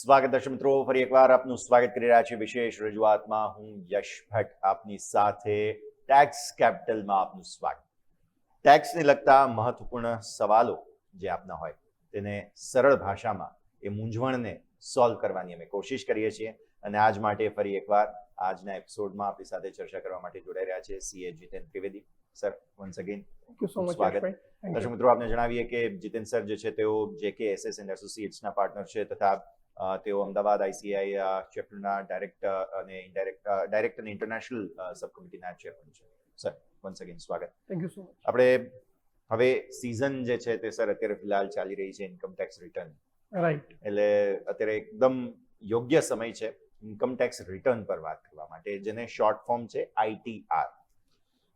સ્વાગત દર્શક મિત્રો, ફરી એકવાર આપનું સ્વાગત કરી રહ્યા છે વિશેષ રજૂઆતમાં. હું યશ ભટ્ટ આપની સાથે. ટેક્સ કેપિટલમાં આપનું સ્વાગત. ટેક્સને લગતા મહત્વપૂર્ણ સવાલો જે આપના હોય તેને સરળ ભાષામાં એ મૂંઝવણને સોલ્વ કરવાની અમે કોશિશ કરીએ છીએ. અને આજ માટે ફરી એકવાર આજના એપિસોડમાં આપણી સાથે ચર્ચા કરવા માટે જોડાઈ રહ્યા છે CA જીતેન Trivedi sir. Once again સ્વાગત. દર્શક મિત્રો, આપને જણાવીએ કે જીતેન સર જે છે તેઓ જેકે એસએસ એન્ડ એસોસિએટ્સના પાર્ટનર છે તથા તેઓ અમદાવાદ આઈસીઆઈ ચેપ્ટરના ડાયરેક્ટર અને ઇન્ટરનેશનલ સબ કમિટીના ચેરમેન છે. સર, વન્સ અગેન સ્વાગત. Thank you so much. આપણે હવે સિઝન જે છે તે સર અત્યારે ફિલહાલ ચાલી રહી છે ઇન્કમ ટેક્સ રિટર્ન. રાઈટ. એટલે અત્યારે એકદમ યોગ્ય સમય છે ઇન્કમ ટેક્સ રિટર્ન પર વાત કરવા માટે, જેને શોર્ટ ફોર્મ છે આઈટીઆર.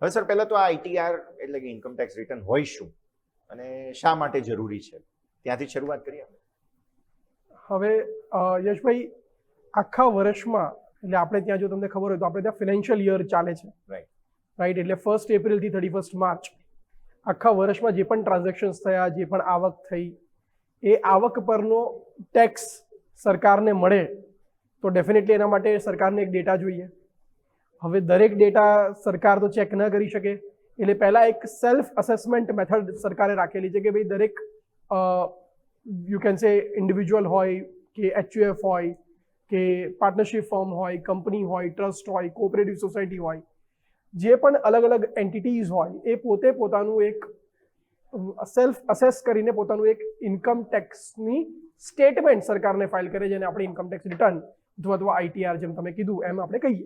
હવે સર, પહેલા તો આ આઈટીઆર એટલે કે ઇન્કમ ટેક્સ રિટર્ન હોય શું અને શા માટે જરૂરી છે, ત્યાંથી શરૂઆત કરીએ. હવે યશભાઈ, આખા વર્ષમાં એટલે આપણે ત્યાં જો તમને ખબર હોય તો આપણે ત્યાં ફિનાન્શિયલ યર ચાલે છે. રાઈટ. એટલે 1 એપ્રિલથી 31 માર્ચ આખા વર્ષમાં જે પણ ટ્રાન્ઝેક્શન્સ થયા, જે પણ આવક થઈ, એ આવક પરનો ટેક્સ સરકારને મળે તો ડેફિનેટલી એના માટે સરકારને એક ડેટા જોઈએ. હવે દરેક ડેટા સરકાર તો ચેક ન કરી શકે, એટલે પહેલાં એક સેલ્ફ અસેસમેન્ટ મેથડ સરકારે રાખેલી છે કે ભાઈ દરેક યુ કેન સે ઇન્ડિવિજ્યુઅલ હોય કે એચયુએફ હોય કે પાર્ટનરશિપ ફર્મ હોય, કંપની હોય, ટ્રસ્ટ હોય, કોઓપરેટિવ સોસાયટી હોય, જે પણ અલગ અલગ એન્ટિટીઝ હોય એ પોતે પોતાનું એક સેલ્ફ અસેસ કરીને પોતાનું એક ઇન્કમ ટેક્સની સ્ટેટમેન્ટ સરકારને ફાઇલ કરે, જેને આપણે ઇન્કમ ટેક્સ રિટર્ન અથવા આઈટીઆર જેમ તમે કીધું એમ આપણે કહીએ.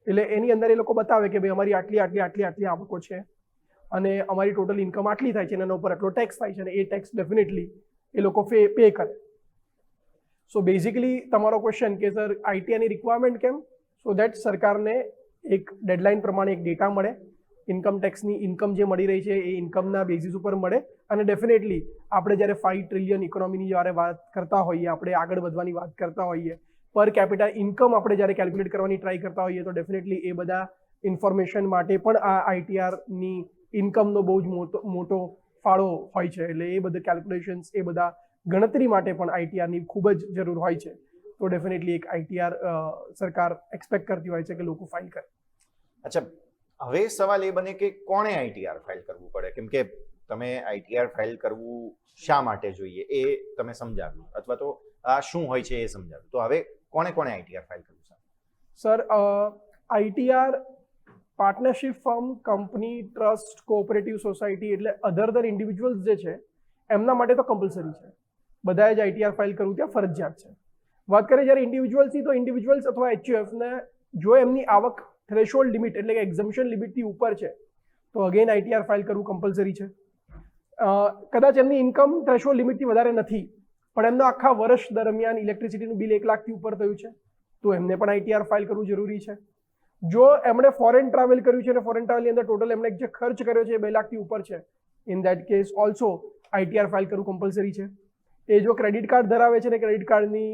એટલે એની અંદર એ લોકો બતાવે કે ભાઈ અમારી આટલી આવકો છે અને અમારી ટોટલ ઇન્કમ આટલી થાય છે અને એના ઉપર આટલો ટેક્સ થાય છે અને એ ટેક્સ ડેફિનેટલી એ લોકો પે કરે. સો બેઝિકલી તમારો ક્વેશ્ચન કે સર આઈટીઆરની રિક્વાયરમેન્ટ કેમ? સો દેટ સરકારને એક ડેડલાઇન પ્રમાણે એક ડેટા મળે, ઇન્કમ ટેક્સની ઇન્કમ જે મળી રહી છે એ ઇન્કમના બેઝિસ ઉપર મળે. અને ડેફિનેટલી આપણે જ્યારે 5 ટ્રિલિયન ઇકોનોમીની જ્યારે વાત કરતા હોઈએ, આપણે આગળ વધવાની વાત કરતા હોઈએ, પર કેપિટા ઇન્કમ આપણે જ્યારે કેલ્ક્યુલેટ કરવાની ટ્રાય કરતા હોઈએ તો ડેફિનેટલી એ બધા ઇન્ફોર્મેશન માટે પણ આ આઈટીઆરની ઇન્કમનો બહુ જ મોટો ફાળો હોય છે. એટલે એ બધા કેલ્ક્યુલેશન્સ, એ બધા ગણતરી માટે પણ આઈટીઆરની ખૂબ જ જરૂર હોય છે. તો ડેફિનેટલી એક આઈટીઆર સરકાર એક્સપેક્ટ કરતી હોય છે કે લોકો ફાઇલ કરે. અચ્છા, હવે સવાલ એ બને કે કોણે આઈટીઆર ફાઇલ કરવું પડે, કેમ કે તમે આઈટીઆર ફાઇલ કરવું શા માટે જોઈએ એ તમે સમજાવ્યું, અથવા તો આ શું હોય છે એ સમજાવ્યું. તો હવે કોણે આઈટીઆર ફાઇલ કરવું છે? Sir, ITR partnership firm, company, trust, cooperative society એટલે અધર ધર ઇન્ડિવિજ્યુઅલ્સ જે છે એમના માટે તો કમ્પલસરી છે. બધાએ જ આઈટીઆર ફાઇલ કરવું ત્યાં ફરજિયાત છે. વાત કરીએ જ્યારે ઇન્ડિવિજ્યુઅલ્સની, તો ઇન્ડિવિજ્યુઅલ્સ અથવા એચયુએફને જો એમની આવક થ્રેશોલ્ડ લિમિટ એટલે કે એક્ઝમ્પશન લિમિટથી ઉપર છે તો અગેન આઈટીઆર ફાઇલ કરવું કમ્પલસરી છે. કદાચ એમની ઇન્કમ થ્રેશોલ્ડ લિમિટથી વધારે નથી પણ એમનો આખા વર્ષ દરમિયાન ઇલેક્ટ્રિસિટીનું બિલ 1 લાખથી ઉપર થયું છે તો એમને પણ આઈટીઆર ફાઇલ કરવું જરૂરી છે. જો એમણે ફોરેન ટ્રાવેલ કર્યું છે અને ફોરેન ટ્રાવેલની અંદર ટોટલ એમણે જે ખર્ચ કર્યો છે એ 2 લાખથી ઉપર છે, in that case also ITR file કરવું કમ્પલસરી છે. એ જો ક્રેડિટ કાર્ડ ધરાવે છે અને ક્રેડિટ કાર્ડની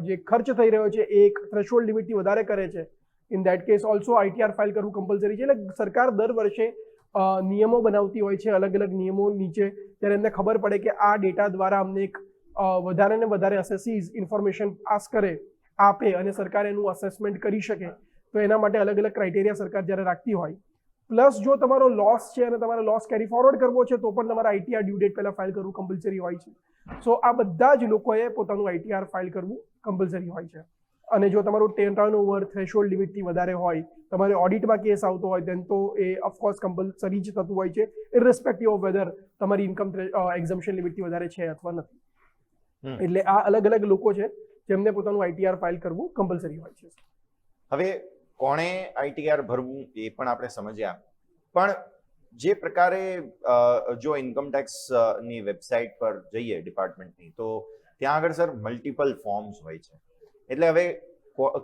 જે ખર્ચ થઈ રહ્યો છે એ એક થ્રેશોલ્ડ લિમિટથી વધારે કરે છે, in that case also ITR file કરવું કમ્પલસરી છે. એટલે સરકાર દર વર્ષે નિયમો બનાવતી હોય છે, અલગ અલગ નિયમો નીચે, ત્યારે એમને ખબર પડે કે આ ડેટા દ્વારા અમને એક વધારે ને વધારે અસેસીસ ઇન્ફોર્મેશન પાસ કરે, આપે અને સરકાર એનું અસેસમેન્ટ કરી શકે. તો એના માટે અલગ અલગ ક્રાઇટેરિયા સરકાર જ્યારે રાખતી હોય. પ્લસ જો તમારો લોસ છે અને તમારે લોસ કેરી ફોરવર્ડ કરવો છે તો પણ તમારે આઈટીઆર ડ્યુ ડેટ પહેલાં ફાઇલ કરવું કમ્પલસરી હોય છે. સો આ બધા જ લોકોએ પોતાનું આઈટીઆર ફાઇલ કરવું કમ્પલસરી હોય છે. અને જો તમારું ટર્નઓવર થ્રેશોલ્ડ લિમિટથી વધારે હોય, તમારે ઓડિટમાં કેસ આવતો હોય દેન તો એ ઓફકોર્સ કમ્પલસરી જ થતું હોય છે, ઇરરેસ્પેક્ટિવ ઓફ વેધર તમારી ઇન્કમ એક્ઝમ્પશન લિમિટથી વધારે છે અથવા નથી. એટલે આ અલગ અલગ લોકો છે જેમને પોતાનું આઈટીઆર ફાઇલ કરવું કમ્પલસરી હોય છે. હવે કોણે આઈટીઆર ભરવું એ પણ આપણે સમજ્યા, પણ જે પ્રકારે જો ઇન્કમ ટેક્સની વેબસાઇટ પર જઈએ ડિપાર્ટમેન્ટની, તો ત્યાં આગળ સર મલ્ટિપલ ફોર્મ્સ હોય છે. એટલે હવે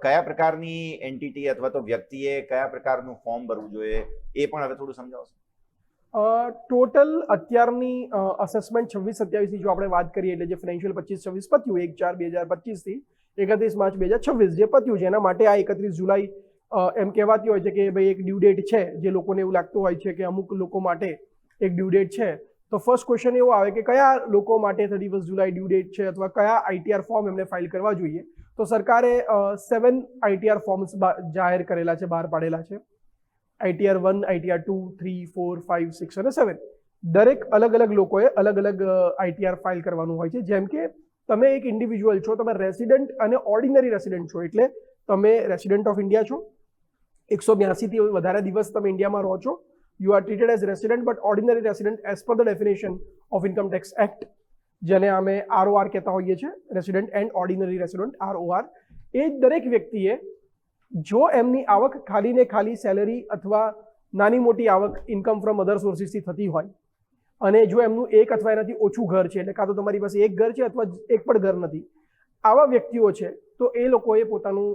કયા પ્રકારની એન્ટિટી અથવા તો વ્યક્તિએ કયા પ્રકારનું ફોર્મ ભરવું જોઈએ એ પણ હવે થોડું સમજાવશો? ટોટલ અત્યારની અસેસમેન્ટ 26-27ની જો આપણે વાત કરીએ, એટલે જે ફાઇનાન્શિયલ 25-26 પત્યું 1/4/2025 થી 31 માર્ચ 2026 જે પત્યું છે, એના માટે આ 31 જુલાઈ એમ કહેવાતી હોય છે કે ભાઈ એક ડ્યુ ડેટ છે. જે લોકોને એવું લાગતું હોય છે કે અમુક લોકો માટે એક ડ્યુ ડેટ છે, તો ફર્સ્ટ ક્વેશ્ચન એવો આવે કે કયા લોકો માટે 31 જુલાઈ ડ્યુ ડેટ છે અથવા કયા આઈટીઆર ફોર્મ એમને ફાઇલ કરવા જોઈએ. તો સરકારે 7 ITR ફોર્મ્સ જાહેર કરેલા છે, બહાર પાડેલા છે. ITR 1, ITR 2, 3, 4, 5, 6 અને 7. દરેક અલગ અલગ લોકોએ અલગ અલગ ITR ફાઇલ કરવાનું હોય છે. જેમ કે તમે એક ઇન્ડિવિજ્યુઅલ છો, તમે રેસિડન્ટ અને ઓર્ડિનરી રેસિડન્ટ છો, એટલે તમે રેસિડન્ટ ઓફ ઇન્ડિયા છો, 182 થી વધારે દિવસ તમે ઇન્ડિયામાં રહો છો, you are treated as resident but ordinary resident as per the definition of income tax act, જેને અમે ROR કહેતા હોઈએ છીએ, resident and ordinary resident, ROR. એ દરેક વ્યક્તિએ જો એમની આવક ખાલી ને ખાલી સેલરી અથવા નાની મોટી આવક ઇન્કમ ફ્રોમ અધર સોર્સિસથી થતી હોય અને જો એમનું એક અથવા એનાથી ઓછું ઘર છે, એટલે કાં તો તમારી પાસે એક ઘર છે અથવા એક પણ ઘર નથી, આવા વ્યક્તિઓ છે, તો એ લોકોએ પોતાનું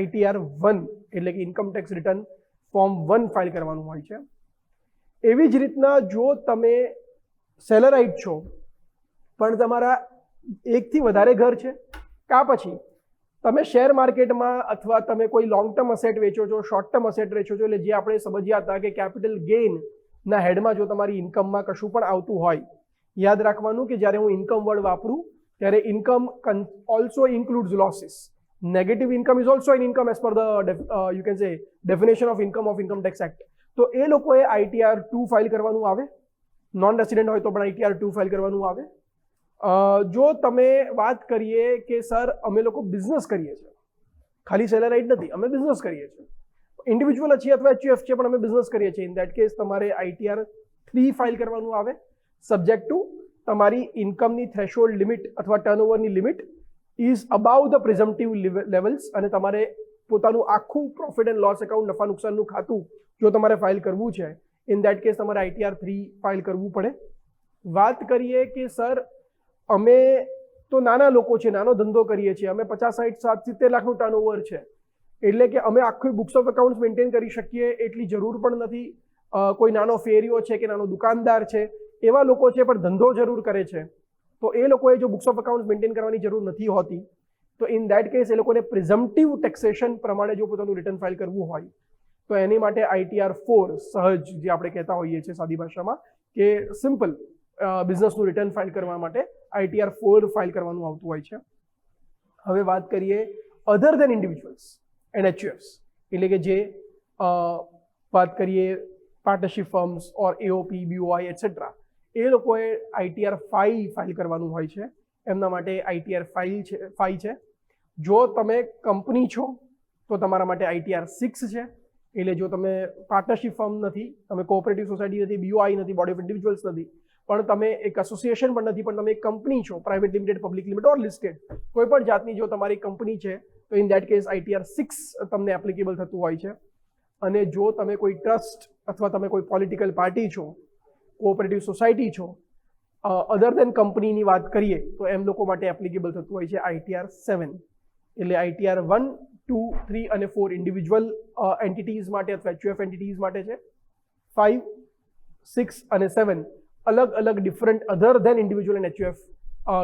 ITR 1 એટલે કે income tax return form 1 file કરવાનું હોય છે. એવી જ રીતના જો તમે સેલરાઇટ છો પણ તમારા એકથી વધારે ઘર છે, કાં પછી તમે શેર માર્કેટમાં અથવા તમે કોઈ લોંગ ટર્મ અસેટ વેચો છો, શોર્ટ ટર્મ અસેટ વેચો છો, એટલે જે આપણે સમજ્યા હતા કે કેપિટલ ગેઇનના હેડમાં જો તમારી ઇન્કમમાં કશું પણ આવતું હોય, યાદ રાખવાનું કે જ્યારે હું ઇન્કમ વર્ડ વાપરું ત્યારે income also includes losses. Negative income is also an income as per the you can say definition of income tax act. તો એ લોકોએ ITR 2 ફાઇલ કરવાનું આવે. નોન રેસિડન્ટ હોય તો પણ ITR 2 ફાઇલ કરવાનું આવે. જો તમે વાત કરીએ કે સર અમે લોકો બિઝનેસ કરીએ છીએ, ખાલી સેલરાઇટ નથી, અમે બિઝનેસ કરીએ છીએ, ઇન્ડિવિજ્યુઅલ છીએ અથવા HUF છે પણ અમે બિઝનેસ કરીએ છીએ, ઇન દેટ કેસ તમારે ITR 3 ફાઇલ કરવાનું આવે, સબ્જેક્ટ ટુ તમારી ઇન્કમની થ્રેશોલ્ડ લિમિટ અથવા ટર્નઓવરની limit is above the presumptive levels, અને તમારે પોતાનું આખું પ્રોફિટ એન્ડ લોસ એકાઉન્ટ, નફા નુકસાનનું ખાતું જો તમારે ફાઇલ કરવું છે, ઇન દેટ કેસ તમારે ITR 3 ફાઇલ કરવું પડે. વાત કરીએ કે સર અમે તો નાના લોકો છે, નાનો ધંધો કરીએ છીએ, અમે 50, 60, 70 લાખનું ટર્નઓવર છે, એટલે કે અમે આખું બુક્સ ઓફ એકાઉન્ટ્સ મેન્ટેન કરી શકીએ એટલી જરૂર પણ નથી. કોઈ નાનો ફેરીઓ છે કે નાનો દુકાનદાર છે, એવા લોકો છે પણ ધંધો જરૂર કરે છે, તો એ લોકોએ જો બુક્સ ઓફ એકાઉન્ટ્સ મેન્ટેન કરવાની જરૂર નથી હોતી, તો ઇન દેટ કેસ એ લોકોને પ્રિઝમ્પટિવ ટેક્સેશન પ્રમાણે જો પોતાનું રિટર્ન ફાઇલ કરવું હોય તો એની માટે ITR 4 સહજ, જે આપણે કહેતા હોઈએ છીએ સાદી ભાષામાં કે સિમ્પલ બિઝનેસનું રિટર્ન ફાઇલ કરવા માટે ITR 4 ફાઇલ કરવાનું આવતું હોય છે. હવે વાત કરીએ અધર દેન ઇન્ડિવિજ્યુઅલ્સ એન્ડ HUFs, એટલે કે જે વાત કરીએ પાર્ટનરશિપ ફર્મ્સ ઓર AOP, BOI એટસેટ્રા, એ લોકોએ ITR 5 ફાઇલ કરવાનું હોય છે. એમના માટે ITR 5 છે. જો તમે કંપની છો તો તમારા માટે ITR 6 છે, એટલે જો તમે પાર્ટનરશિપ ફર્મ નથી, તમે કોઓપરેટિવ સોસાયટી નથી, BOI નથી, બોડી ઓફ ઇન્ડિવિજ્યુઅલ્સ નથી, પણ તમે એક એસોસિએશન પણ નથી, પણ તમે એક કંપની છો, પ્રાઇવેટ લિમિટેડ, પબ્લિક લિમિટેડ ઓર લિસ્ટેડ, કોઈ પણ જાતની જો તમારી કંપની છે તો ઇન દેટ કેસ ITR 6 તમને એપ્લિકેબલ થતું હોય છે. અને જો તમે કોઈ ટ્રસ્ટ અથવા તમે કોઈ પોલિટિકલ પાર્ટી છો, કોઓપરેટિવ સોસાયટી છો, અધર દેન કંપનીની વાત કરીએ તો એમ લોકો માટે એપ્લિકેબલ થતું હોય છે ITR 7. એટલે ITR 1, 2, 3 અને 4 ઇન્ડિવિજ્યુઅલ એન્ટિટીઝ માટે અથવા HUF એન્ટિટીઝ માટે છે. 5, 6 અને 7 અલગ અલગ different other than individual and HUF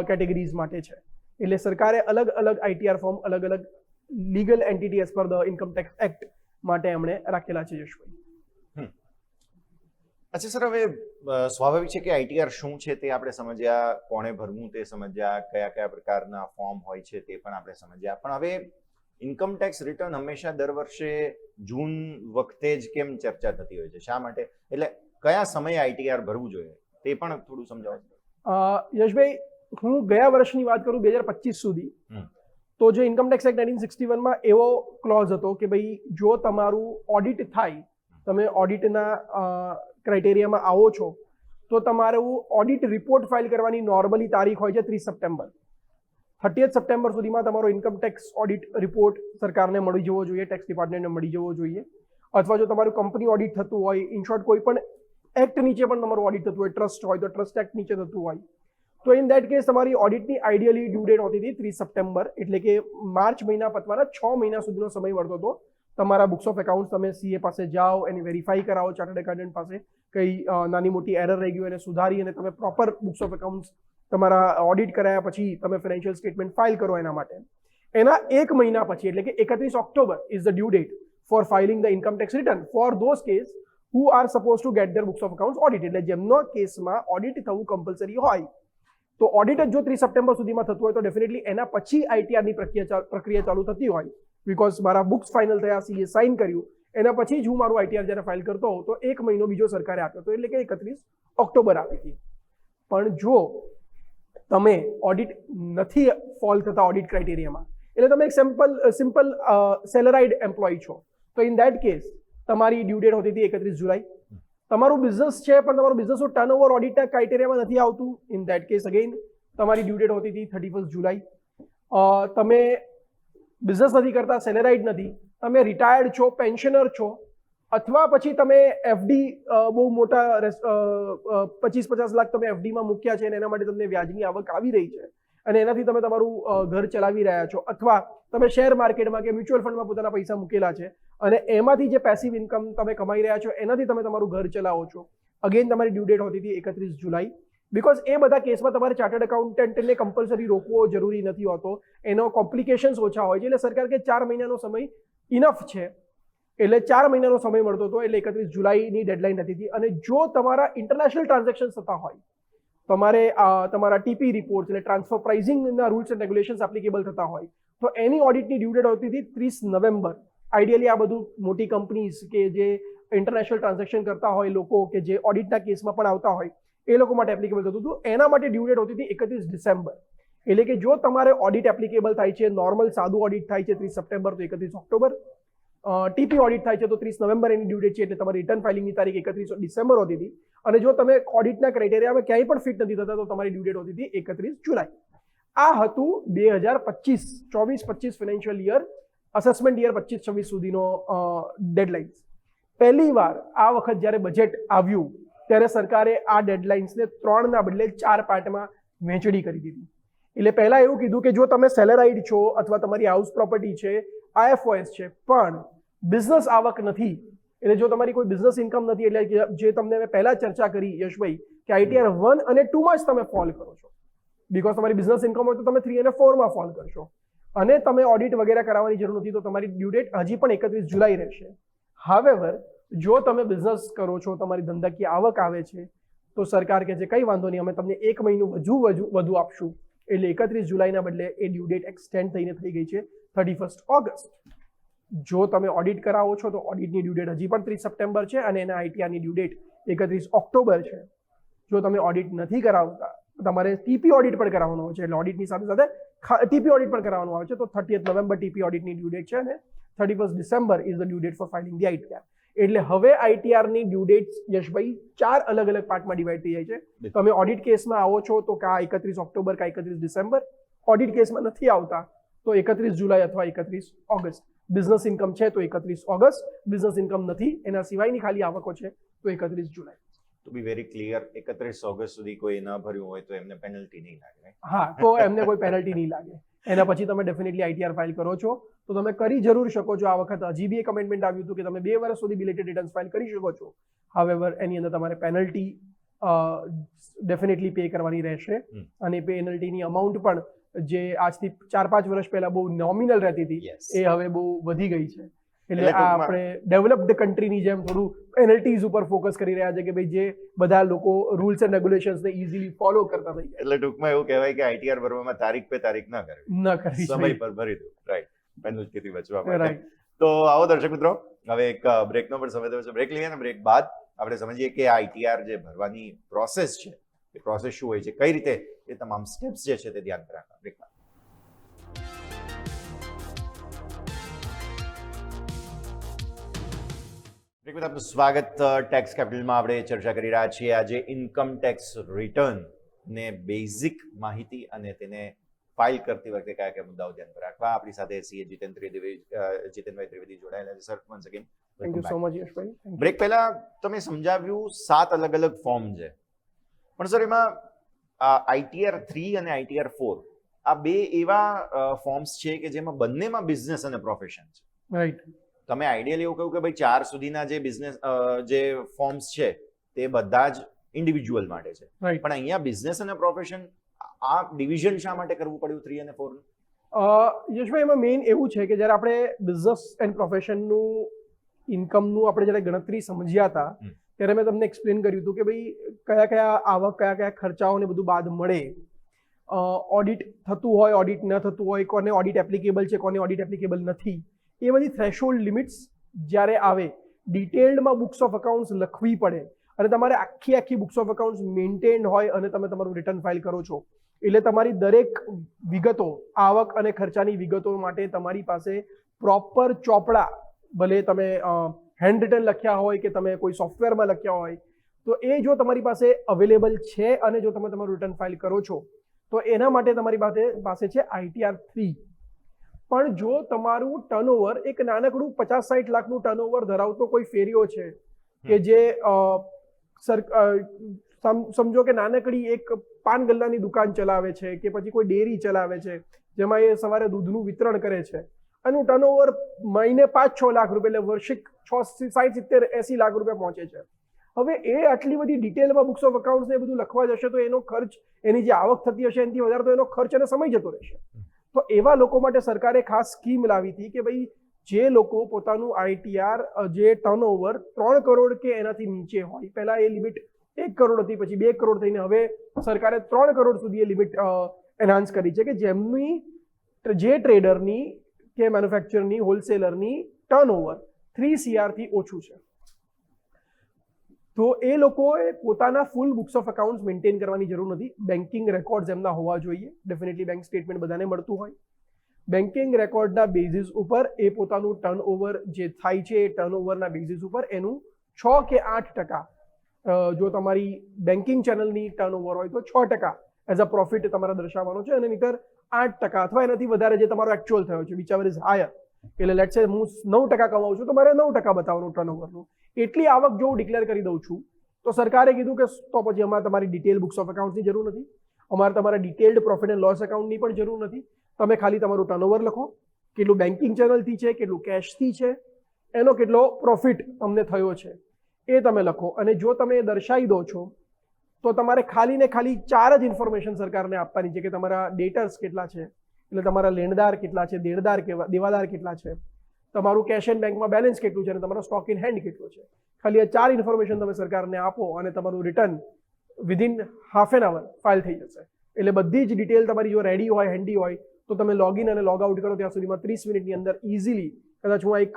categories માટે છે. એટલે સરકારે અલગ અલગ ITR ફોર્મ અલગ અલગ legal entity as per the income tax act માટે એમણે રાખેલા છે. યશભાઈ, અચ્છા સર, હવે સ્વાભાવિક છે કે ITR શું છે તે આપણે સમજ્યા, કોણે ભરવું તે સમજ્યા, કયા કયા પ્રકારના ફોર્મ હોય છે તે પણ આપણે સમજ્યા, પણ હવે ઇન્કમ ટેક્સ રિટર્ન હંમેશા દર વર્ષે જૂન વખતે જ કેમ ચર્ચા થતી હોય છે? શા માટે? એટલે કયા સમયે ITR ભરવું જોઈએ તે પણ થોડું સમજાવો. યશભાઈ, હું ગયા વર્ષની વાત કરું 2025 સુધી, તો જે ઇન્કમ ટેક્સ એક્ટ 1961માં એવો ક્લોઝ હતો કે ભાઈ જો તમારું ઓડિટ થાય, તમે ઓડિટના ક્રાઇટેરિયામાં આવો છો, તો તમારું ઓડિટ રિપોર્ટ ફાઇલ કરવાની નોર્મલી તારીખ હોય છે 30 સપ્ટેમ્બર. 30 સપ્ટેમ્બર સુધીમાં તમારો ઇન્કમ ટેક્સ ઓડિટ રિપોર્ટ સરકારને મળી જવો જોઈએ, ટેક્સ ડિપાર્ટમેન્ટને મળી જવો જોઈએ. અથવા જો તમારું કંપની ઓડિટ થતું હોય, ઇન શોર્ટ કોઈ પણ એક્ટ નીચે પણ તમારું ઓડિટ થતું હોય, ટ્રસ્ટ હોય તો ટ્રસ્ટ એક્ટ નીચે થતું હોય, તો ઇન દેટ કેસ તમારી ઓડિટની આઈડિયલી ડ્યુ ડેટ હોતી હતી 30 સપ્ટેમ્બર, એટલે કે માર્ચ મહિના પતવાના 6 મહિના સુધીનો સમય મળતો હતો. તમારા બુક્સ ઓફ એકાઉન્ટ તમે CA પાસે જાઓ, એને વેરીફાઈ કરાવો, ચાર્ટર્ડ એકાઉન્ટન્ટ પાસે કઈ નાની મોટી એરર રહી ગયું એને સુધારી અને તમે પ્રોપર બુક્સ ઓફ એકાઉન્ટ તમારા ઓડિટ કરાયા પછી તમે ફાઇનાન્શિયલ સ્ટેટમેન્ટ ફાઇલ કરો. એના માટે એના 1 મહિના પછી એટલે કે 31 October is the due date for filing the income tax return for those case who are supposed to get their books of accounts audited. એટલે જેમનો કેસમાં ઓડિટ થવું કમ્પલસરી હોય તો ઓડિટ જ જો 30 સપ્ટેમ્બર સુધીમાં થતું હોય તો ડેફિનેટલી એના પછી આઈટીઆરની પ્રક્રિયા ચાલુ થતી હોય, બીકોઝ મારા બુક્સ ફાઇનલ થયા, સીએ સાઇન કર્યું, એના પછી જ હું મારું આઈટીઆર જ્યારે ફાઇલ કરતો હોઉં તો 1 મહિનો બીજો સરકારે આપ્યો હતો, એટલે કે 31 ઓક્ટોબર આપી હતી. પણ જો તમે ઓડિટ નથી ફોલ થતા ઓડિટ ક્રાઇટેરિયામાં, એટલે તમે એક સિમ્પલ સેલરાઇડ એમ્પ્લોય છો, તો ઇન ધેટ કેસ તમારી ડ્યુ ડેટ હોતી હતી 31 જુલાઈ. તમારું બિઝનેસ છે પણ તમારું બિઝનેસનું ટર્નઓવર ઓડિટના ક્રાઇટેરિયામાં નથી આવતું, ઇન ધેટ કેસ અગેન તમારી ડ્યુ ડેટ હોતી હતી 31 જુલાઈ. તમે બિઝનેસ નથી કરતા, સેલેરાઇડ નથી, તમે રિટાયર્ડ છો, પેન્શનર છો, અથવા પછી તમે એફડી બહુ મોટા 25-50 લાખ તમે એફડીમાં મૂક્યા છે અને એના માટે તમને વ્યાજની આવક આવી રહી છે અને એનાથી તમે તમારું ઘર ચલાવી રહ્યા છો, અથવા તમે શેર માર્કેટમાં કે મ્યુચ્યુઅલ ફંડમાં પોતાના પૈસા મૂકેલા છે અને એમાંથી જે પેસિવ ઇન્કમ તમે કમાઈ રહ્યા છો એનાથી તમે તમારું ઘર ચલાવો છો, અગેન તમારી ડ્યુ ડેટ હોતી હતી 31 જુલાઈ. બીકોઝ એ બધા કેસમાં તમારે ચાર્ટર્ડ એકાઉન્ટન્ટને કમ્પલસરી રોકવો જરૂરી નથી હોતો, એનો કોમ્પ્લિકેશન્સ ઓછા હોય છે, એટલે સરકાર કે 4 મહિનાનો સમય ઇનફ છે, એટલે 4 મહિનાનો સમય મળતો હતો, એટલે 31 જુલાઈની ડેડલાઇન હતી હતી. અને જો તમારા ઇન્ટરનેશનલ ટ્રાન્ઝેક્શન થતા હોય, તમારે તમારા ટીપી રિપોર્ટ એટલે ટ્રાન્સફર પ્રાઇઝિંગના રૂલ્સ એન્ડ રેગ્યુલેશન્સ એપ્લિકેબલ થતા હોય તો એની ઓડિટની ડ્યુ ડેટ હોતી હતી 30 નવેમ્બર. આઈડિયલી આ બધું મોટી કંપનીઝ કે જે ઇન્ટરનેશનલ ટ્રાન્ઝેક્શન કરતા હોય, લોકો કે જે ઓડિટના કેસમાં પણ આવતા હોય, એ લોકો માટે એપ્લિકેબલ થતું હતું. એના માટે ડ્યુ ડેટ હોતી હતી 31 ડિસેમ્બર. એટલે કે જો તમારે ઓડિટ એપ્લિકેબલ થાય છે, નોર્મલ સાદું ઓડિટ થાય છે 30 સપ્ટેમ્બર તો 31 ઓક્ટોબર, ટીપી ઓડિટ થાય છે તો 30 નવેમ્બર એની ડ્યુ ડેટ છે, એટલે તમારી રિટર્ન ફાઇલિંગની તારીખ 31 ડિસેમ્બર હોતી હતી. અને જો તમે ઓડિટના ક્રાઇટેરિયામાં ક્યાંય પણ ફિટ નથી થતા તો તમારી ડ્યુ ડેટ હોતી હતી 31 જુલાઈ. આ હતું 2024-25 ફાઇનાન્શિયલ યર, અસેસમેન્ટ યર 25-26 સુધીનો ડેડલાઇન્સ. પહેલી વાર આ વખત જ્યારે બજેટ આવ્યું ત્યારે સરકારે આ ડેડલાઇન્સને 3ના બદલે 4 પાર્ટમાં વહેંચણી કરી દીધી. એટલે પહેલા એવું કીધું કે જો તમે સેલેરાઇડ છો અથવા તમારી હાઉસ પ્રોપર્ટી છે, આઈએફઓએસ છે, પણ બિઝનેસ આવક નથી, એટલે જો તમારી કોઈ બિઝનેસ ઇન્કમ નથી, એટલે જે તમને મેં પહેલા ચર્ચા કરી યશભાઈ કે આઈટીઆર 1 અને 2માં જ તમે ફોલ કરો છો, બીકોઝ તમારી બિઝનેસ ઇન્કમ હોય તો તમે 3 અને 4માં ફોલ કરશો, અને તમે ઓડિટ વગેરે કરાવવાની જરૂર નથી, તો તમારી ડ્યુ ડેટ હજી પણ 31 જુલાઈ રહેશે. હાવેવર જો તમે બિઝનેસ કરો છો, તમારી ધંધાકીય આવક આવે છે, તો સરકાર કહે છે કંઈ વાંધો નહીં, અમે તમને 1 મહિનું વધુ આપશું, એટલે 31 જુલાઈના બદલે એ ડ્યુ ડેટ એક્સટેન્ડ થઈને થઈ ગઈ છે 31 ઓગસ્ટ. જો તમે ઓડિટ કરાવો છો તો ઓડિટની ડ્યુ ડેટ હજી પણ 30 સપ્ટેમ્બર છે અને એના આઈટીઆરની ડ્યુ ડેટ 31 ઓક્ટોબર છે. જો તમે ઓડિટ નથી કરાવતા, તમારે ટીપી ઓડિટ પણ કરાવવાનું હોય છે, એટલે ઓડિટની સાથે સાથે ટીપી ઓડિટ પણ કરાવવાનું આવે છે, તો 30th નવેમ્બર ટીપી ઓડિટની ડ્યુ ડેટ છે અને 31 December is the due date for filing the ITR. એટલે હવે આઈટીઆરની ડ્યુ ડેટ યશભાઈ 4 અલગ અલગ પાર્ટમાં ડિવાઈડ થઈ જાય છે. તમે ઓડિટ કેસમાં આવો છો તો કા 31 ઓક્ટોબર કા 31 ડિસેમ્બર, ઓડિટ કેસમાં નથી આવતા તો 31 જુલાઈ અથવા 31 ઓગસ્ટ. બિઝનેસ ઇન્કમ છે તો 31 ઓગસ્ટ, બિઝનેસ ઇન્કમ નથી, એના સિવાયની ખાલી આવકો છે તો 31 July. To be very clear, 31 August સુધી કોઈ ન ભર્યું હોય તો એમને પેનલ્ટી નહીં લાગે. હા, તો એમને કોઈ પેનલ્ટી નહીં લાગે. એના પછી તમે ડેફિનેટલી આઈટીઆર ફાઇલ કરો છો તો તમે કરી જરૂર શકો છો. આ વખત હજી બી એક અમેન્ડમેન્ટ આવ્યું હતું કે તમે 2 વર્ષ સુધી બિલેટેડ રિટર્ન્સ ફાઇલ કરી શકો છો. હાવેવર એની અંદર તમારે પેનલ્ટી ડેફિનેટલી પે કરવાની રહેશે, અને પેનલ્ટીની અમાઉન્ટ પણ જે આજથી 4-5 વર્ષ પહેલા બહુ નોમિનલ રહેતી હતી એ હવે બહુ વધી ગઈ છે. એટલે આ આપણે ડેવલપ્ડ કન્ટ્રીની જેમ થોડું પેનલ્ટીઝ ઉપર ફોકસ કરી રહ્યા છે કે ભાઈ જે બધા લોકો રૂલ્સ એન્ડ રેગ્યુલેશન્સને ઇઝીલી ફોલો કરતા થઈ જાય. એટલે ટૂંકમાં એવું કહેવાય કે આઈટીઆર ભરવામાં તારીખ પે તારીખ ન કરવી, સમય પર ભરી દો. રાઈટ, પેનલ્ટીથી બચવા માટે. તો આવો દર્શક મિત્રો, હવે એક બ્રેકનો પણ સમય થયો છે. બ્રેક લઈએ અને બ્રેક બાદ આપણે સમજીએ કે આઈટીઆર જે ભરવાની પ્રોસેસ છે એ પ્રોસેસ શું હોય છે, કઈ રીતે એ તમામ સ્ટેપ્સ જે છે તે ધ્યાન રાખવા. બ્રેક બાદ આપનું સ્વાગત. ટેક્સ કેપિટલમાં આપણે ચર્ચા કરી રહ્યા છીએ આજે ઇન્કમ ટેક્સ રિટર્ન ને બેઝિક માહિતી અને તેને ફાઇલ કરતી વખતે કયા કયા મુદ્દાઓ ધ્યાન રાખવા. આપણી સાથે સીએ જીતેનભાઈ ત્રિવેદી જોડાયેલા છે. Sir, once again thank you so much Yashbhai. Break પહેલા તમે સમજાવ્યું 7 અલગ અલગ ફોર્મ છે, પણ સર એમાં આઈટીઆર 3 અને આઈટીઆર 4 આ બે એવા ફોર્મ્સ છે કે જેમાં બંનેમાં બિઝનેસ અને પ્રોફેશન છે. રાઈટ. તમે આઈડિયલી એવું કહ્યું કે ભાઈ 4 સુધીના જે બિઝનેસ જે ફોર્મ્સ છે તે બધા જ ઇન્ડિવિજ્યુઅલ માટે છે, પણ અહીંયા બિઝનેસ અને પ્રોફેશન આ ડિવિઝન શા માટે કરવું પડ્યું 3 અને 4 નું? યશભાઈ, એમાં મેઇન એવું છે કે જ્યારે આપણે બિઝનેસ એન્ડ પ્રોફેશનનું ઇન્કમનું આપણે જ્યારે ગણતરી સમજ્યા હતા ત્યારે મેં તમને એક્સપ્લેન કર્યું હતું કે ભાઈ કયા કયા આવક, કયા કયા ખર્ચાઓને બધું બાદ મળે ઓડિટ થતું હોય, ઓડિટ ન થતું હોય, કોને ઓડિટ એપ્લિકેબલ છે, કોને ઓડિટ એપ્લિકેબલ નથી, એ બધી થ્રેશોલ્ડ લિમિટ્સ જ્યારે આવે, ડિટેલ્ડમાં બુક્સ ઓફ અકાઉન્ટ્સ લખવી પડે અને તમારે આખી બુક્સ ઓફ અકાઉન્ટ્સ મેન્ટેન્ડ હોય અને તમે તમારું રિટર્ન ફાઇલ કરો છો, એટલે તમારી દરેક વિગતો, આવક અને ખર્ચાની વિગતો માટે તમારી પાસે પ્રોપર ચોપડા, ભલે તમે હેન્ડ રિટન લખ્યા હોય કે તમે કોઈ સોફ્ટવેરમાં લખ્યા હોય, તો એ જો તમારી પાસે અવેલેબલ છે અને જો તમે તમારું રિટર્ન ફાઇલ કરો છો તો એના માટે તમારી પાસે છે ITR 3. પણ જો તમારું ટર્નઓવર એક નાનકડું 50-60 લાખનું ટર્નઓવર ધરાવતો કોઈ ફેરીઓ છે કે જે સમજો કે નાનકડી એક પાન ગલ્લાની દુકાન ચલાવે છે કે પછી કોઈ ડેરી ચલાવે છે જેમાં એ સવારે દૂધનું વિતરણ કરે છે, એનું ટર્નઓવર મહિને 5-6 લાખ રૂપિયા, એટલે વાર્ષિક 60-70-80 લાખ રૂપિયા પહોંચે છે. હવે એ આટલી બધી ડિટેલમાં બુક્સ ઓફ અકાઉન્ટ્સ ને બધું લખવા જશે તો એનો ખર્ચ, એની જે આવક થતી હશે એનાથી વધારે તો એનો ખર્ચ અને સમય જતો રહેશે. તો એવા લોકો માટે સરકારે ખાસ સ્કીમ લાવી હતી કે ભાઈ જે લોકો પોતાનું ITR જે ટર્નઓવર 3 કરોડ કે એનાથી નીચે હોય, પહેલા એ લિમિટ 1 કરોડ હતી, પછી 2 કરોડ થઈને હવે સરકારે 3 કરોડ સુધી એ લિમિટ એનહાન્સ કરી છે કે જેમની જે ટ્રેડરની કે મેન્યુફેક્ચરની, હોલસેલરની ટર્નઓવર 3 CR થી ઓછું છે, તો એ લોકોએ પોતાના ફૂલ બુક્સ ઓફ અકાઉન્ટ્સ મેન્ટેન કરવાની જરૂર નથી. બેન્કિંગ રેકોર્ડ્સ એમના હોવા જોઈએ, ડેફિનેટલી બેંક સ્ટેટમેન્ટ બધાને મળતું હોય. બેન્કિંગ રેકોર્ડના બેઝિસ ઉપર એ પોતાનું ટર્નઓવર જે થાય છે એ ટર્નઓવરના બેઝિસ ઉપર એનું 6 કે 8%, જો તમારી બેન્કિંગ ચેનલની ટર્નઓવર હોય તો 6% એઝ અ પ્રોફિટ તમારે દર્શાવવાનો છે, અને નહીંતર 8% અથવા એનાથી વધારે જે તમારો એકચ્યુઅલ થયો છે, વિચ એવર ઇઝ હાયર. એટલે લેટ્સ સે હું 9% કમાઉં છું તો મારે 9% બતાવવાનું ટર્નઓવરનું. એટલી આવક જો હું ડિક્લેર કરી દઉં છું તો સરકારે કીધું કે તો પછી અમારે તમારી ડિટેલ બુક્સ ઓફ અકાઉન્ટ્સની જરૂર નથી, અમારે તમારા ડિટેલ્ડ પ્રોફિટ એન્ડ લોસ એકાઉન્ટની પણ જરૂર નથી. તમે ખાલી તમારું ટર્નઓવર લખો, કેટલું બેન્કિંગ ચેનલથી છે, કેટલું કેશથી છે, એનો કેટલો પ્રોફિટ તમને થયો છે એ તમે લખો. અને જો તમે દર્શાવી દો છો તો તમારે ખાલી ને ખાલી 4 જ ઇન્ફોર્મેશન સરકારને આપવાની છે કે તમારા ડેટર્સ કેટલા છે, એટલે તમારા લેણદાર કેટલા છે, દેવાદાર કેટલા છે, તમારું કેશ એન્ડ બેંકમાં બેલેન્સ કેટલું છે અને તમારો સ્ટોક ઇન હેન્ડ કેટલો છે. ખાલી આ 4 ઇન્ફોર્મેશન તમે સરકારને આપો અને તમારું return within half an hour file થઈ જશે. એટલે બધી જ ડિટેલ તમારી જો રેડી હોય, હેન્ડી હોય, તો તમે લોગિન અને લોગ આઉટ કરો ત્યાં સુધીમાં 30 મિનિટની અંદર ઇઝીલી, કદાચ હું એક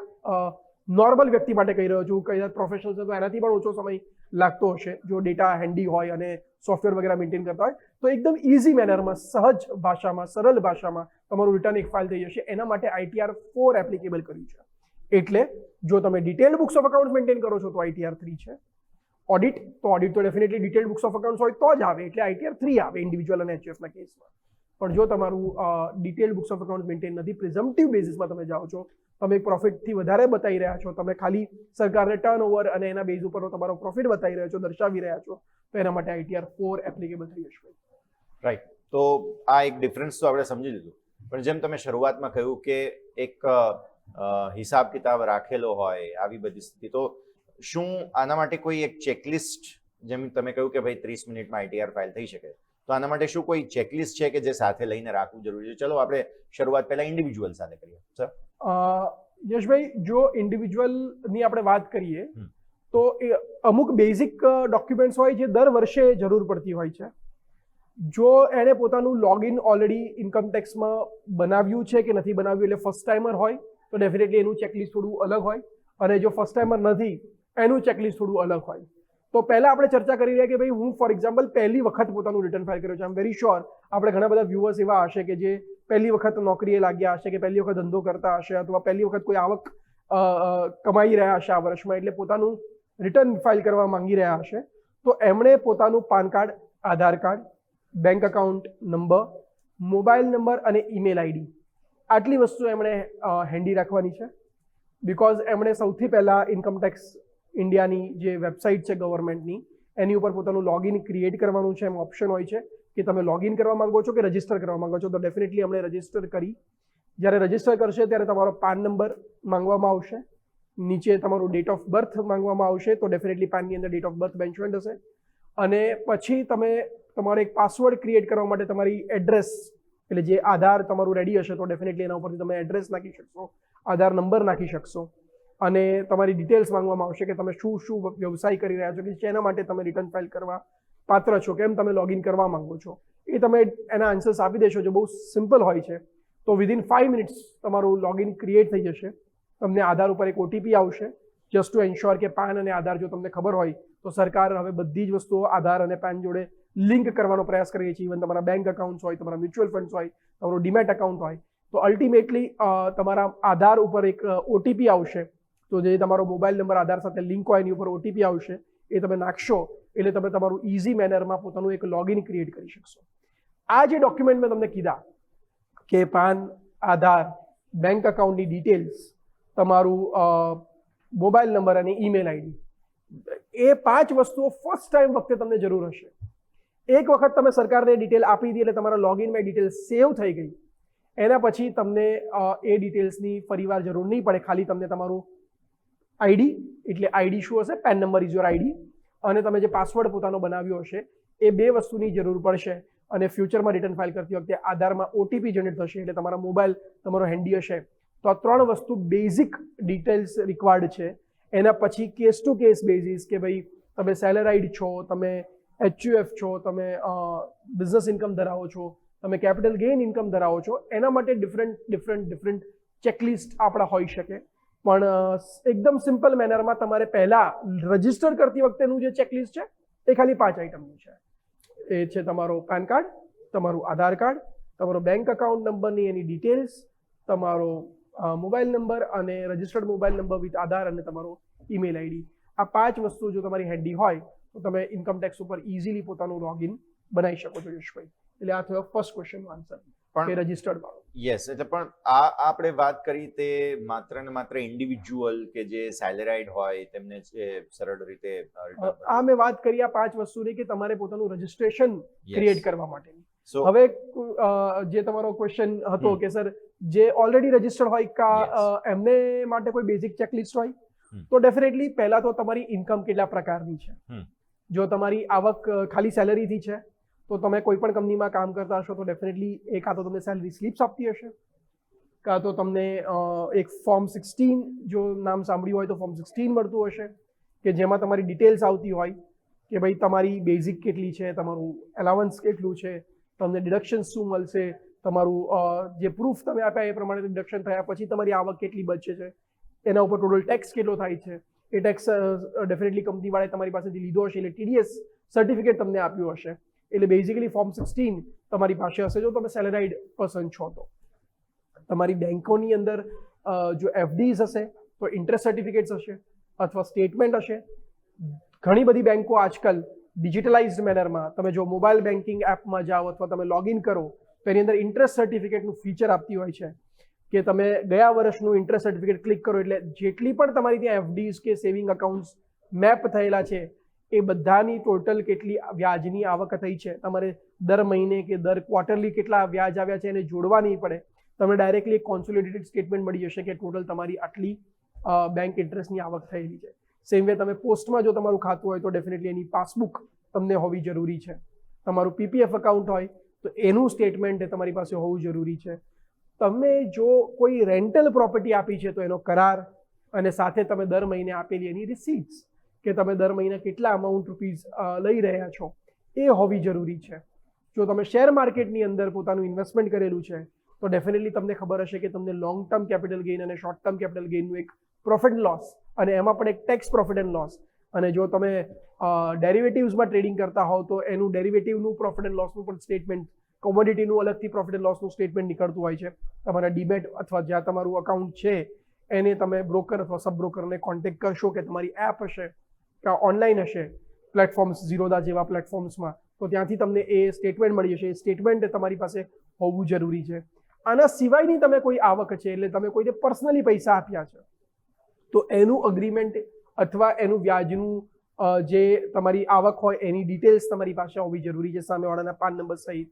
નોર્મલ વ્યક્તિ માટે કહી રહ્યો છું, કદાચ પ્રોફેશનલ છે તો એનાથી પણ ઓછો સમય લાગતો હશે જો ડેટા હેન્ડી હોય અને સોફ્ટવેર વગેરે મેન્ટેન કરતા હોય, તો એકદમ ઇઝી મેનરમાં, સહજ ભાષામાં, સરળ ભાષામાં તમારું રિટર્ન એક ફાઇલ થઈ જશે. એના માટે ITR 4 એપ્લિકેબલ કર્યું છે. એટલે જો તમે detailed books of account maintain કરો છો તો ITR 3 છે. ઓડિટ તો definitely detailed books of account હોય તો જ આવે, એટલે ITR 3 આવે ઇન્ડિવિજ્યુઅલ અને HFના કેસમાં. પણ જો તમારું detailed books of account maintain નથી, પ્રિઝમ્પટિવ બેઝિસમાં તમે જાઓ છો, તમે પ્રોફિટથી વધારે બતાવી રહ્યા છો, તમે ખાલી સરકારને ટર્નઓવર અને એના બેઝ ઉપરનો તમારો પ્રોફિટ બતાવી રહ્યા છો, દર્શાવી રહ્યા છો, તો એના માટે ITR 4 એપ્લિકેબલ થઈ જશે. રાઈટ. તો આ એક ડિફરન્સ તો આપણે સમજી લીધું, પણ જેમ તમે શરૂઆતમાં કહ્યું કે એક હિસાબ કિતાબ રાખેલો હોય આવી બધી સ્થિતિ, તો શું આના માટે કોઈ એક ચેકલિસ્ટ, જેમ તમે કહ્યું કે ભાઈ 30 મિનિટમાં ITR ફાઇલ થઈ શકે, તો આના માટે શું કોઈ ચેકલિસ્ટ છે કે જે સાથે લઈને રાખવું જરૂરી છે? ચલો આપણે શરૂઆત પહેલા ઇન્ડિવિજ્યુઅલ સાથે કરીએ. સર યશભાઈ, જો ઇન્ડિવિજ્યુઅલની આપણે વાત કરીએ તો એ અમુક બેઝિક ડોક્યુમેન્ટ્સ હોય જે દર વર્ષે જરૂર પડતી હોય છે. જો એણે પોતાનું લોગિન ઓલરેડી ઇન્કમટેક્સમાં બનાવ્યું છે કે નથી બનાવ્યું, એટલે ફર્સ્ટ ટાઈમર હોય તો ડેફિનેટલી એનું ચેકલિસ્ટ થોડું અલગ હોય, અને જો ફર્સ્ટ ટાઈમર નથી એનું ચેકલિસ્ટ થોડું અલગ હોય. તો પહેલા આપણે ચર્ચા કરી રહ્યા કે ભાઈ હું ફોર એક્ઝામ્પલ પહેલી વખત પોતાનું રિટર્ન ફાઇલ કર્યો છે. આઈ એમ વેરી શ્યોર આપણે ઘણા બધા વ્યુઅર્સ એવા હશે કે જે પહેલી વખત નોકરીએ લાગ્યા હશે, કે પહેલી વખત ધંધો કરતા હશે, અથવા પહેલી વખત કોઈ આવક કમાઈ રહ્યા હશે આ વર્ષમાં, એટલે પોતાનું રિટર્ન ફાઇલ કરવા માંગી રહ્યા હશે. તો એમણે પોતાનું PAN card, Aadhaar card, bank account number, mobile number અને ઈમેલ ID, આટલી વસ્તુ એમણે હેન્ડી રાખવાની છે. બિકોઝ એમણે સૌથી પહેલાં ઇન્કમટેક્સ ઇન્ડિયાની જે વેબસાઇટ છે ગવર્મેન્ટની, એની ઉપર પોતાનું લોગિન ક્રિએટ કરવાનું છે. એમ ઓપ્શન હોય છે કે તમે લોગિન કરવા માંગો છો કે રજિસ્ટર કરવા માંગો છો. તો ડેફિનેટલી એમણે રજિસ્ટર કરી, જ્યારે રજિસ્ટર કરશે ત્યારે તમારો પાન નંબર માંગવામાં આવશે, નીચે તમારું ડેટ ઓફ બર્થ માંગવામાં આવશે, તો ડેફિનેટલી પાનની અંદર ડેટ ઓફ બર્થ મેન્શન્ડ હશે. અને પછી તમે તમારો એક પાસવર્ડ ક્રિએટ કરવા માટે તમારી એડ્રેસ, એટલે જે આધાર તમારું રેડી હશે તો ડેફિનેટલી એના ઉપરથી તમે એડ્રેસ નાખી શકશો, આધાર નંબર નાખી શકશો, અને તમારી ડિટેલ્સ માંગવામાં આવશે કે તમે શું વ્યવસાય કરી રહ્યા છો, કે જેના માટે તમે રિટર્ન ફાઇલ કરવા પાત્ર છો, કેમ તમે લોગિન કરવા માંગો છો, એ તમે એના આન્સર્સ આપી દેશો, જો બહુ સિમ્પલ હોય છે, તો વિધિન 5 મિનિટ્સ તમારું લોગિન ક્રિએટ થઈ જશે. તમને આધાર ઉપર એક OTP આવશે, જસ્ટ ટુ એન્શ્યોર કે પાન અને આધાર જો તમને ખબર હોય તો સરકાર હવે બધી જ વસ્તુઓ આધાર અને પાન જોડે લિંક કરવાનો પ્રયાસ કરી રહી છે. ઇવન તમારા બેંક અકાઉન્ટ હોય, તમારા મ્યુચ્યુઅલ ફંડ્સ હોય, તમારું ડીમેટ અકાઉન્ટ હોય, તો અલ્ટિમેટલી તમારા આધાર ઉપર એક OTP આવશે. તો જે તમારો મોબાઈલ નંબર આધાર સાથે લિંક હોય એની ઉપર OTP આવશે, એ તમે નાખશો એટલે તમે તમારું ઇઝી મેનરમાં પોતાનું એક લોગિન ક્રિએટ કરી શકશો. આ જે ડોક્યુમેન્ટ મેં તમને કીધા કે પાન, આધાર, બેંક અકાઉન્ટની ડિટેલ્સ, તમારું મોબાઈલ નંબર અને ઈમેલ ID, એ 5 વસ્તુઓ ફર્સ્ટ ટાઈમ વખતે તમને જરૂર હશે. એક વખત તમે સરકારને ડિટેલ આપી દીધી એટલે તમારા લોગિનમાં ડિટેલ સેવ થઈ ગઈ. એના પછી તમને એ ડિટેલ્સની ફરીવાર જરૂર નહીં પડે. ખાલી તમને તમારું ID, એટલે ID શું હશે? PAN number is your ID, અને તમે જે પાસવર્ડ પોતાનો બનાવ્યો હશે એ 2 વસ્તુની જરૂર પડશે. અને ફ્યુચરમાં રિટર્ન ફાઇલ કરતી વખતે આધારમાં OTP જનરેટ થશે, એટલે તમારા મોબાઈલ તમારો હેન્ડી હશે. તો આ 3 વસ્તુ બેઝિક ડિટેલ્સ રિક્વાયર્ડ છે. એના પછી કેસ ટુ કેસ બેઝિસ કે ભાઈ તમે સેલેરાઇડ છો, તમે HUF છો, તમે બિઝનેસ ઇન્કમ ધરાવો છો, તમે કેપિટલ ગેઇન ઇન્કમ ધરાવો છો, એના માટે ડિફરન્ટ ચેકલિસ્ટ આપણા હોઈ શકે. પણ એકદમ સિમ્પલ મેનરમાં તમારે પહેલા રજિસ્ટર કરતી વખતેનું જે ચેકલિસ્ટ છે એ ખાલી 5 આઇટમનું છે. એ છે તમારો પેન કાર્ડ, તમારું આધાર કાર્ડ, તમારો બેંક અકાઉન્ટ નંબરની એની ડિટેલ્સ, તમારો મોબાઈલ નંબર અને રજિસ્ટર્ડ મોબાઈલ નંબર વિથ આધાર, અને તમારો ઈમેલ ID. આ 5 વસ્તુ જો તમારી હેન્ડી હોય તો તમે ઇન્કમ ટેક્સ ઉપર ઇઝીલી પોતાનું લોગિન બનાવી શકો છો યશભાઈ. એટલે આ થયો ફર્સ્ટ ક્વેશ્ચનનો આન્સર કે રજિસ્ટર્ડ વાળો. યસ, એટલે પણ આ આપણે વાત કરી તે માત્ર ને માત્ર ઇન્ડિવિજ્યુઅલ કે જે સેલેરાઇડ હોય તેમને સરળ રીતે આ મેં વાત કરી આ 5 વસ્તુની કે તમારે પોતાનું રજિસ્ટ્રેશન ક્રિએટ કરવા માટેની. So, હવે જે તમારો ક્વેશ્ચન હતો કે સર જે ઓલરેડી રજિસ્ટર્ડ હોય કા એમને માટે કોઈ બેઝિક ચેકલિસ્ટ હોય, તો ડેફિનેટલી પહેલા તો તમારી ઇન્કમ કેટલા પ્રકારની છે. જો તમારી આવક ખાલી સેલેરીથી છે તો તમે કોઈ પણ કંપનીમાં કામ કરતા હશો તો ડેફિનેટલી એ કાં તો તમને સેલરી સ્લિપ્સ આપતી હશે, કાં તો તમને એક ફોર્મ 16, જો નામ સાંભળ્યું હોય તો ફોર્મ 16 મળતું હશે કે જેમાં તમારી ડિટેલ્સ આવતી હોય કે ભાઈ તમારી બેઝિક કેટલી છે, તમારું એલાવન્સ કેટલું છે, તમને ડિડક્શન શું મળશે, તમારું જે પ્રૂફ તમે આપ્યા એ પ્રમાણે ડિડક્શન થયા પછી તમારી આવક કેટલી બચે છે, એના ઉપર ટોટલ ટેક્સ કેટલો થાય છે, એ ટેક્સ ડેફિનેટલી કંપનીવાળાએ તમારી પાસેથી લીધો હશે એટલે TDS સર્ટિફિકેટ તમને આપ્યું હશે. એટલે બેઝિકલી ફોર્મ 16 તમારી પાસે હશે જો તમે સેલેરાઇડ પર્સન છો તો. તમારી બેંકોની અંદર જો FDs હશે તો ઇન્ટરેસ્ટ સર્ટિફિકેટ્સ હશે અથવા સ્ટેટમેન્ટ હશે. ઘણી બધી બેંકો આજકાલ ડિજિટલાઇઝડ મેનરમાં તમે જો મોબાઈલ બેન્કિંગ એપમાં જાઓ અથવા તમે લોગિન કરો તો એની અંદર ઇન્ટરેસ્ટ સર્ટિફિકેટનું ફીચર આપતી હોય છે કે તમે ગયા વર્ષનું ઇન્ટરેસ્ટ સર્ટિફિકેટ ક્લિક કરો એટલે જેટલી પણ તમારી ત્યાં FDs કે સેવિંગ અકાઉન્ટ્સ મેપ થયેલા છે એ બધાની ટોટલ કેટલી વ્યાજની આવક થઈ છે, તમારે દર મહિને કે દર ક્વાર્ટરલી કેટલા વ્યાજ આવ્યા છે એને જોડવા નહીં પડે. તમને ડાયરેક્ટલી એક કોન્સોલિડેટેડ સ્ટેટમેન્ટ મળી જશે કે ટોટલ તમારી આટલી બેંક ઇન્ટરેસ્ટની આવક થયેલી છે. સેમ વે તમે પોસ્ટમાં જો તમારું ખાતું હોય તો ડેફિનેટલી એની પાસબુક તમને હોવી જરૂરી છે. તમારું PPF અકાઉન્ટ હોય તો એનું સ્ટેટમેન્ટ તમારી પાસે હોવું જરૂરી છે. તમે જો કોઈ રેન્ટલ પ્રોપર્ટી આપી છે તો એનો કરાર અને સાથે તમે દર મહિને આપેલી એની રિસીટ્સ કે તમે દર મહિને કેટલા અમાઉન્ટ રૂપીઝ લઈ રહ્યા છો એ હોવી જરૂરી છે. જો તમે શેર માર્કેટની અંદર પોતાનું ઇન્વેસ્ટમેન્ટ કરેલું છે તો ડેફિનેટલી તમને ખબર હશે કે તમને લોંગ ટર્મ કેપિટલ ગેઇન અને શોર્ટ ટર્મ કેપિટલ ગેઇનનું એક પ્રોફિટ લોસ અને એમાં પણ એક ટેક્સ પ્રોફિટ એન્ડ લોસ, અને જો તમે ડેરિવેટિવ્સમાં ટ્રેડિંગ કરતા હોવ તો એનું ડેરિવેટિવનું પ્રોફિટ એન્ડ લોસનું પણ સ્ટેટમેન્ટ, કોમોડિટીનું અલગથી પ્રોફિટ એન્ડ લોસનું સ્ટેટમેન્ટ નીકળતું હોય છે. તમારા ડીમેટ અથવા જ્યાં તમારું અકાઉન્ટ છે એને તમે બ્રોકર અથવા સબ બ્રોકરને કોન્ટેક્ટ કરશો કે તમારી એપ હશે કે ઓનલાઈન હશે પ્લેટફોર્મ્સ ઝીરોદા જેવા પ્લેટફોર્મ્સમાં, તો ત્યાંથી તમને એ સ્ટેટમેન્ટ મળી જશે. એ સ્ટેટમેન્ટ તમારી પાસે હોવું જરૂરી છે. આના સિવાયની તમે કોઈ આવક છે એટલે તમે કોઈને પર્સનલી પૈસા આપ્યા છે તો એનું અગ્રીમેન્ટ અથવા એનું વ્યાજનું જે તમારી આવક હોય એની ડિટેલ્સ તમારી પાસે હોવી જરૂરી છે સામેવાળાના પાન નંબર સહિત.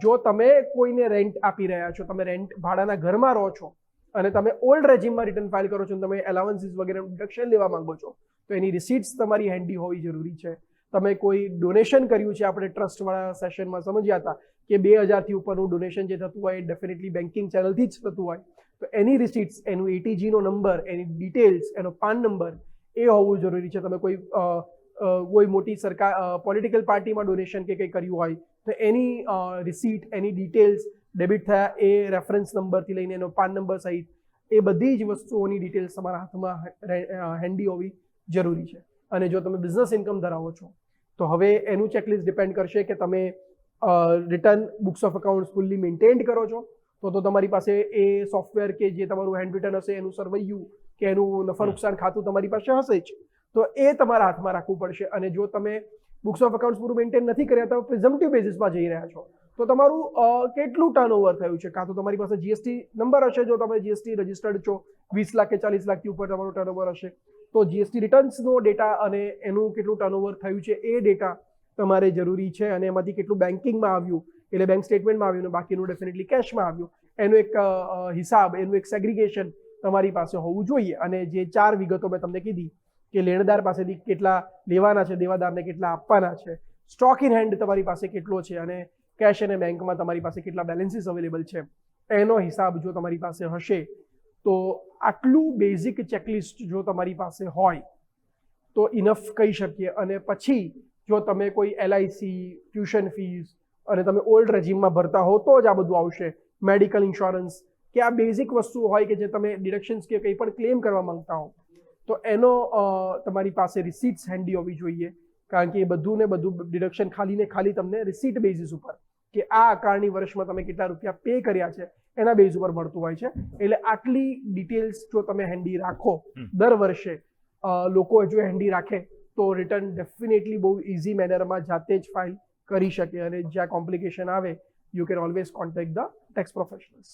જો તમે કોઈને રેન્ટ આપી રહ્યા છો, તમે રેન્ટ ભાડાના ઘરમાં રહો છો અને તમે ઓલ્ડ રેજીમમાં રિટર્ન ફાઇલ કરો છો અને તમે એલાવન્સીસ વગેરેનું ડિડક્શન લેવા માંગો છો તો એની રિસીટ્સ તમારી હેન્ડી હોવી જરૂરી છે. તમે કોઈ ડોનેશન કર્યું છે, આપણે ટ્રસ્ટવાળા સેશનમાં સમજ્યા હતા કે 2000થી ઉપરનું ડોનેશન જે થતું હોય એ ડેફિનેટલી બેન્કિંગ ચેનલથી જ થતું હોય તો એની રિસીટ્સ, એનું ATGનો નંબર, એની ડિટેલ્સ, એનો પાન નંબર એ હોવું જરૂરી છે. તમે કોઈ કોઈ મોટી સરકાર પોલિટિકલ પાર્ટીમાં ડોનેશન કે કંઈ કર્યું હોય તો એની રિસીટ, એની ડિટેલ્સ, ડેબિટ થયા એ રેફરન્સ નંબરથી લઈને એનો પાન નંબર સહિત એ બધી જ વસ્તુઓની ડિટેલ્સ તમારા હાથમાં હેન્ડી હોવી જરૂરી છે. અને જો તમે બિઝનેસ ઇન્કમ ધરાવો છો તો હવે એનું ચેકલિસ્ટ ડિપેન્ડ કરશે કે તમે return books of accounts fully maintained કરો છો તો તમારી પાસે એ સોફ્ટવેર કે જે તમારું હેન્ડ રિટર્ન હશે એનું સરવૈયું કે એનું નફા નુકસાન ખાતું તમારી પાસે હશે જ, તો એ તમારા હાથમાં રાખવું પડશે. અને જો તમે બુક્સ ઓફ અકાઉન્ટ્સ પૂરું મેન્ટેન નથી કર્યા તો પ્રિઝમ્પટિવ બેઝિસમાં જઈ રહ્યા છો તો તમારું કેટલું ટર્નઓવર થયું છે, કાં તો તમારી પાસે જીએસટી નંબર હશે, જો તમે જીએસટી રજિસ્ટર્ડ છો 20 લાખ કે 40 લાખથી ઉપર તમારું ટર્નઓવર હશે તો જીએસટી રિટર્ન્સનો ડેટા અને એનું કેટલું ટર્નઓવર થયું છે એ ડેટા તમારે જરૂરી છે. અને એમાંથી કેટલું બેન્કિંગમાં આવ્યું એટલે બેંક સ્ટેટમેન્ટમાં આવ્યું ને બાકીનું ડેફિનેટલી કેશમાં આવ્યું, એનું એક હિસાબ, એનું એક સેગ્રિગેશન તમારી પાસે હોવું જોઈએ. અને જે 4 વિગતો મેં તમને કીધી કે લેણદાર પાસેથી કેટલા લેવાના છે, દેવાદારને કેટલા આપવાના છે, સ્ટોક ઇન હેન્ડ તમારી પાસે કેટલો છે અને કેશ અને બેંકમાં તમારી પાસે કેટલા બેલેન્સીસ અવેલેબલ છે એનો હિસાબ જો તમારી પાસે હશે તો આટલું બેઝિક ચેકલિસ્ટ જો તમારી પાસે હોય તો ઇનફ કહી શકીએ. અને પછી જો તમે કોઈ એલઆઈસી, ટ્યુશન ફીસ અને તમે ઓલ્ડ રેજીમમાં ભરતા હો તો જ આ બધું આવશે, મેડિકલ ઇન્સ્યોરન્સ કે આ બેઝિક વસ્તુઓ હોય કે જે તમે ડિડક્શન્સ કે કંઈ પણ ક્લેમ કરવા માંગતા હો તો એનો તમારી પાસે રિસીટ્સ હેન્ડી હોવી જોઈએ. કારણ કે એ બધું ને બધું ડિડક્શન ખાલી ને ખાલી તમને રિસીટ બેઝિસ ઉપર કે આ આકારણી વર્ષમાં તમે કેટલા રૂપિયા પે કર્યા છે એના બેઝ ઉપર મળતું હોય છે. એટલે આટલી ડિટેલ્સ જો તમે હેન્ડી રાખો દર વર્ષે, લોકો જો હેન્ડી રાખે તો રિટર્ન ડેફિનેટલી બહુ ઇઝી મેનરમાં જાતે જ ફાઇલ કરી શકે. અને જ્યાં કોમ્પ્લિકેશન આવે you can always contact the tax professionals.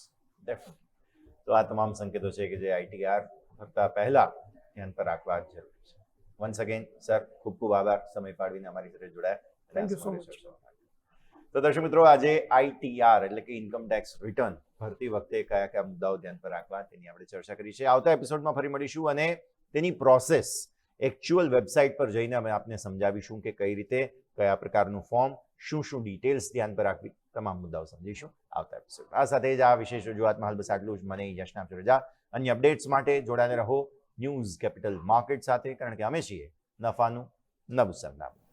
તો આ તમામ સંકેતો છે કે જે આઈટીઆર ભરતા પહેલા ધ્યાન પર રાખવા જરૂરી છે. વન્સ અગેન સર, ખૂબ ખૂબ આભાર સમય ફાળવીને અમારી સાથે જોડાયા. Thank you so much. તો દર્શક મિત્રો, આજે આઈટીઆર એટલે કે ઇન્કમ ટેક્સ રિટર્ન ભરતી વખતે કયા કયા મુદ્દાઓ ધ્યાન પર રાખવા તેની આપણે ચર્ચા કરી છે. આવતા એપિસોડમાં ફરી મળીશું અને તેની પ્રોસેસ એકચ્યુઅલ વેબસાઇટ પર જઈને અમે આપને સમજાવીશું કે કઈ રીતે, કયા પ્રકારનું ફોર્મ, શું શું ડિટેલ્સ ધ્યાન પર રાખવી, તમામ મુદ્દાઓ સમજીશું આવતા એપિસોડ. આ સાથે જ આ વિશેષ રજૂઆતમાં હાલ બસ આટલું જ. મને યશના આપજો રજા. અન્ય અપડેટ્સ માટે જોડાને રહો ન્યૂઝ કેપિટલ માર્કેટ સાથે, કારણ કે અમે છીએ નફાનું નવું સરનામું.